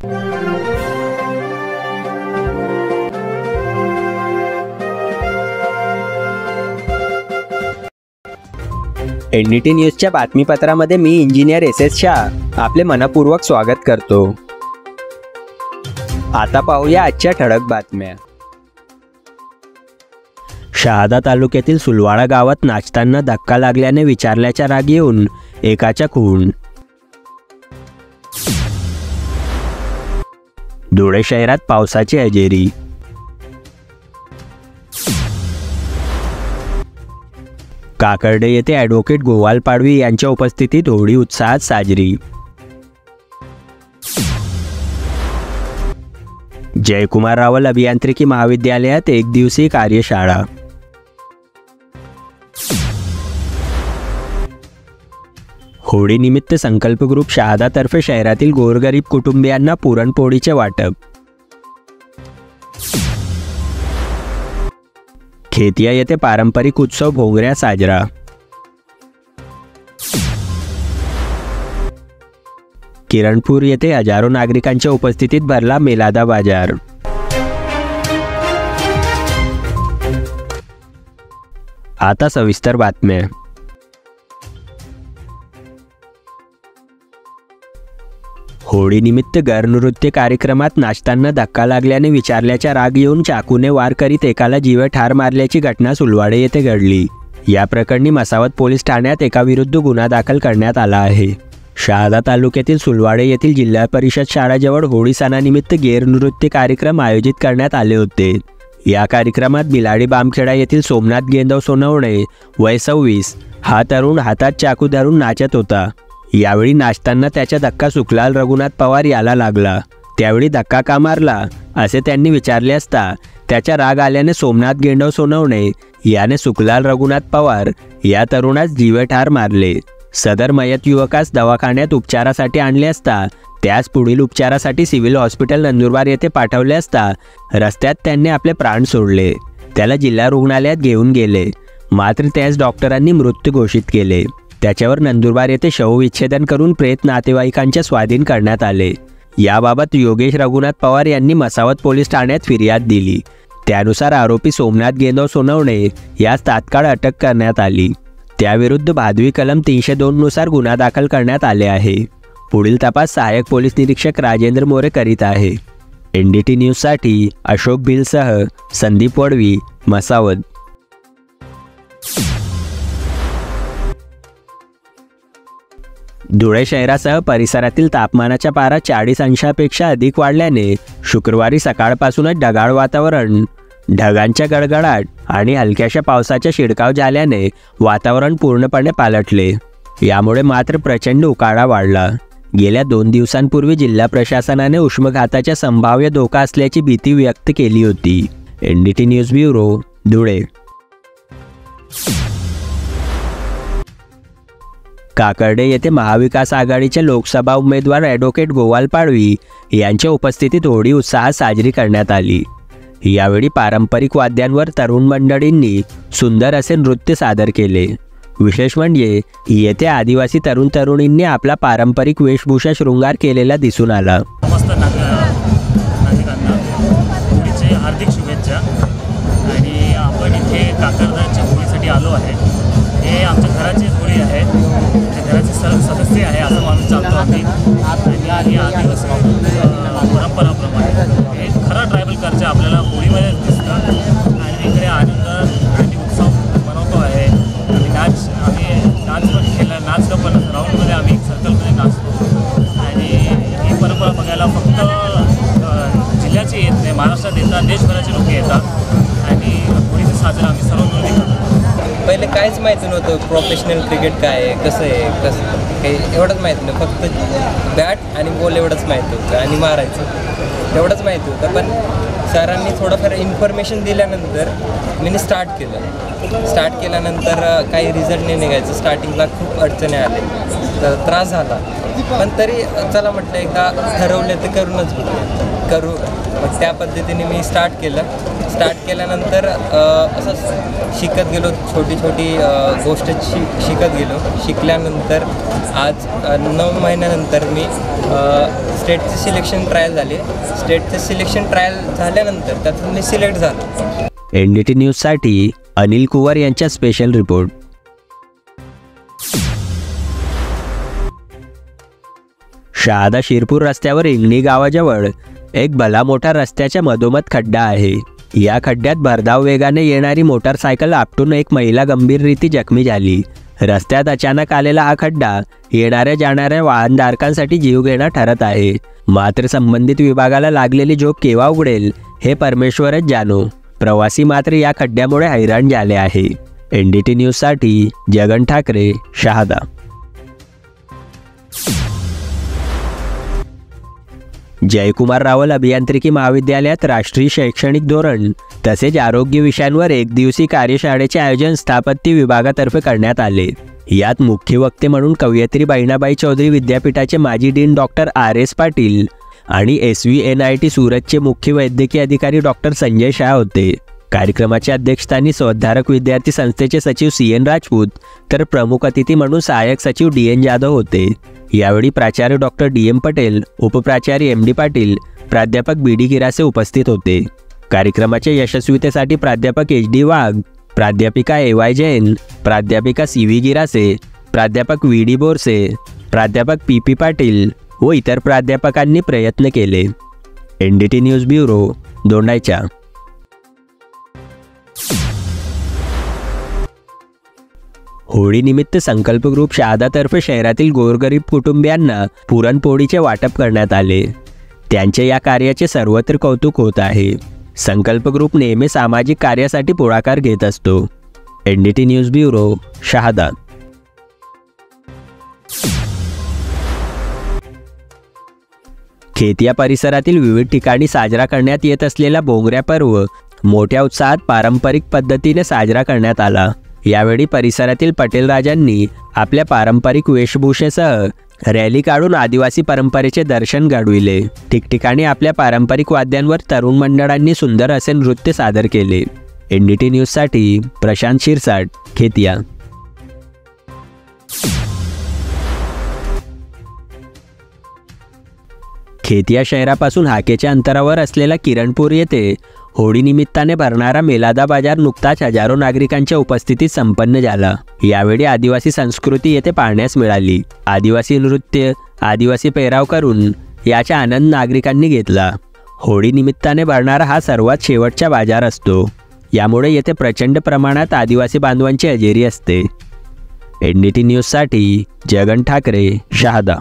NDT न्यूजच्या बातमीपत्रामध्ये मी engineer SS Shah आपले मनपूर्वक स्वागत करतो। आता पाहूया आजच्या ठळक बातम्या। शहादा तालुक्यातील सुलवाडा गावात नाचताना धक्का लागल्याने विचारल्याचा राग येऊन एकाचा खून। धुळे शहरात पावसाची हजेरी। काकर्डे येथे ॲडव्होकेट गोवाल पाडवी यांच्या उपस्थितीत होळी उत्साहात साजरी। जयकुमार रावल अभियांत्रिकी महाविद्यालयात एक दिवसीय कार्यशाळा। होळी निमित्त संकल्प ग्रुप शहादातर्फे शहरातील गोरगरीब कुटुंबियांना पुरणपोळीचे वाटप। खेतिया येथे पारंपरिक उत्सव भोंगऱ्या साजरा। किरणपूर येथे हजारो नागरिकांच्या उपस्थितीत भरला मेलादा बाजार। आता सविस्तर बातम्या। होळी निमित्त गैरनृत्य कार्यक्रमात नाचताना धक्का लागल्याने विचारल्याचा राग येऊन चाकूने वार करीत एकाला जीवे ठार मारल्याची घटना सुलवाडे येथे घडली। या प्रकरणी मसावत पोलीस ठाण्यात एकाविरुद्ध गुन्हा दाखल करण्यात आला आहे। शहादा तालुक्यातील सुलवाडे येथील जिल्हा परिषद शाळेजवळ होळी सणानिमित्त गैरनृत्य कार्यक्रम आयोजित करण्यात आले होते। या कार्यक्रमात बिलाडी बामखेडा येथील सोमनाथ गेंदव सोनवणे वय 26 हा तरुण हातात चाकू धरून नाचत होता। यावेळी नाचताना त्याचा धक्का सुखलाल रघुनाथ पवार याला लागला। त्यावेळी धक्का का मारला असे त्यांनी विचारले असता त्याचा राग आल्याने सोमनाथ गेंडव सोनवणे याने सुखलाल रघुनाथ पवार या तरुणास जीवे ठार मारले। सदर मयत युवकास दवाखान्यात उपचारासाठी आणले असता त्यास पुढील उपचारासाठी सिव्हिल हॉस्पिटल नंदुरबार येथे पाठवले असता रस्त्यात त्यांनी आपले प्राण सोडले। त्याला जिल्हा रुग्णालयात घेऊन गेले, मात्र त्यास डॉक्टरांनी मृत घोषित केले। त्याच्यावर नंदुरबार येथे शवविच्छेदन करून प्रेत नातेवाईकांच्या स्वाधीन करण्यात आले। याबाबत योगेश रघुनाथ पवार यांनी मसावत पोलीस ठाण्यात फिर्याद दिली। त्यानुसार आरोपी सोमनाथ गेंदव सोनवणे यास तात्काळ अटक करण्यात आली। त्याविरुद्ध भादवी कलम 302 नुसार गुन्हा दाखल करण्यात आले आहे। पुढील तपास सहाय्यक पोलीस निरीक्षक राजेंद्र मोरे करीत आहे। NDT न्यूजसाठी अशोक भिलसह संदीप वडवी, मसावत। धुळे शहरासह परिसरातील तापमानाचा पारा 40 अंशापेक्षा अधिक वाढल्याने शुक्रवारी सकाळपासूनच ढगाळ वातावरण, ढगांच्या गडगडाट आणि हलक्याशा पावसाचा शिडकाव झाल्याने वातावरण पूर्णपणे पालटले। यामुळे मात्र प्रचंड उकाडा वाढला। गेल्या 2 दिवसांपूर्वी जिल्हा प्रशासनाने उष्माघाताचा संभाव्य धोका असल्याची भीती व्यक्त केली होती। NDT news bureau, Dhule. Kakarde येथे महाविकास आघाडीचे लोकसभा उमेदवार ॲडव्होकेट गोवाल पाडवी यांच्या उपस्थितीत होळी उत्साहात साजरी करण्यात आली। यावेळी पारंपरिक वाद्यांवर तरुण मंडळींनी सुंदर असे नृत्य सादर केले। विशेष म्हणजे येथे आदिवासी तरुण तरुणींनी आपला पारंपरिक वेशभूषा शृंगार केलेला दिसून आला। नागरिकांना होळीचे हार्दिक शुभेच्छा। आणि आपण इथे काकर्डच्या होळीसाठी आलो आहे। हे आमच्या घराची होळी आहे, घराचे सर्व सदस्य आहे असं मानून चालतो आम्ही। आणि आदिवासी परंपराप्रमाणे हे खरं ट्रायबल कल्चर आपल्याला होळीमध्ये दिसतं। आणि इकडे आनंद आणि उत्सव मनवतो आहे। आम्ही नाच पण केला, नाचलं पण राऊंडमध्ये आम्ही सर्कलमध्ये नाचतो। आणि ही परंपरा बघायला फक्त जिल्ह्याची येत नाही, महाराष्ट्रात येतात, देशभराचे लोक येतात। आणि होळीचं साजरा आम्ही सर्व मिळून करतो। पहिले काहीच माहिती नव्हतं, प्रोफेशनल क्रिकेट काय आहे, कसं आहे, काही एवढंच माहिती नाही। फक्त बॅट आणि बॉल एवढंच माहिती होतं आणि मारायचं एवढंच माहिती होतं। पण सरांनी थोडंफार इन्फॉर्मेशन दिल्यानंतर मी स्टार्ट केल्यानंतर काही रिझल्ट नाही निघायचं। स्टार्टिंगला खूप अडचणी आले, तर त्रास झाला, पण तरी चला म्हटलं एकदा ठरवलं तर करूनच बघूया। करू. मग त्या पद्धतीने मी स्टार्ट केल्यानंतर असं शिकत गेलो, छोटी गोष्ट शिकत गेलो. शिकल्यानंतर आज 9 महिन्यानंतर मी स्टेटचे सिलेक्शन ट्रायल झाले. स्टेटचे सिलेक्शन ट्रायल झाल्यानंतर त्यातून मी सिलेक्ट झालो. NDT न्यूजसाठी अनिल कुवर यांचा स्पेशल रिपोर्ट. शहादा शिरपूर रस्त्यावर इंगणी गावाजवळ एक भला मोठा रस्त्याच्या मधोमध खड्डा आहे. या खड्ड्यात भरधाव वेगाने येणारी मोटारसायकल आपटून एक महिला गंभीररीती जखमी झाली. रस्त्यात अचानक आलेला हा खड्डा येणाऱ्या जाणाऱ्या वाहनधारकांसाठी जीवघेणा ठरत आहे. मात्र संबंधित विभागाला लागलेली झोप केव्हा उघडेल हे परमेश्वरच जाणो. प्रवासी मात्र या खड्ड्यामुळे हैराण झाले आहे. NDT न्यूजसाठी जगन ठाकरे, शहादा. जयकुमार रावल अभियांत्रिकी महाविद्यालयात राष्ट्रीय शैक्षणिक धोरण तसेच आरोग्य विषयांवर एकदिवसीय कार्यशाळेचे आयोजन स्थापत्य विभागातर्फे करण्यात आले. यात मुख्य वक्ते म्हणून कवयित्री बहिणाबाई चौधरी विद्यापीठाचे माजी डीन डॉक्टर RS पाटील आणि SVNIT सुरतचे मुख्य वैद्यकीय अधिकारी डॉक्टर संजय शाह होते. कार्यक्रमाच्या अध्यक्षस्थानी स्वधारक विद्यार्थी संस्थेचे सचिव CN राजपूत तर प्रमुख अतिथी म्हणून सहाय्यक सचिव DN जाधव होते. यावेळी प्राचार्य डॉक्टर DM पटेल, उपप्राचार्य MD पाटील, प्राध्यापक BD गिरासे उपस्थित होते. कार्यक्रमाच्या यशस्वीतेसाठी प्राध्यापक HD वाघ, प्राध्यापिका AY जैन, प्राध्यापिका CV गिरासे, प्राध्यापक VD बोरसे, प्राध्यापक PP पाटील व इतर प्राध्यापकांनी प्रयत्न केले. NDT news bureau, Dondaicha. होळीनिमित्त संकल्प ग्रुप शहादातर्फे शहरातील गोरगरीब कुटुंबियांना पुरणपोळीचे वाटप करण्यात आले. त्यांचे या कार्याचे सर्वत्र कौतुक होत आहे. संकल्प ग्रुप नेहमी सामाजिक कार्यासाठी पुढाकार घेत असतो. NDT news bureau, Shahada. खेतिया परिसरातील विविध ठिकाणी साजरा करण्यात येत असलेला बोंगऱ्या पर्व मोठ्या उत्साहात पारंपरिक पद्धतीने साजरा करण्यात आला. यावेळी परिसरातील पटेल राजांनी आपल्या पारंपरिक वेशभूषेसह रॅली काढून आदिवासी परंपरेचे दर्शन घडविले. ठिकठिकाणी आपल्या पारंपरिक वाद्यांवर तरुण मंडळांनी सुंदर असे नृत्य सादर केले. NDT न्यूजसाठी प्रशांत शिरसाट, खेतिया. खेतिया शहरापासून हाकेच्या अंतरावर असलेला किरणपूर येथे होळी निमित्ताने भरणारा मेलादा बाजार नुकताच हजारो नागरिकांच्या उपस्थितीत संपन्न झाला. यावेळी आदिवासी संस्कृती येथे पाहण्यास मिळाली. आदिवासी नृत्य, आदिवासी पेहराव करून याचा आनंद नागरिकांनी घेतला. होळी निमित्ताने भरणारा हा सर्वात शेवटचा बाजार असतो. यामुळे येथे प्रचंड प्रमाणात आदिवासी बांधवांची हजेरी असते. NDT न्यूजसाठी जगन ठाकरे, शहादा.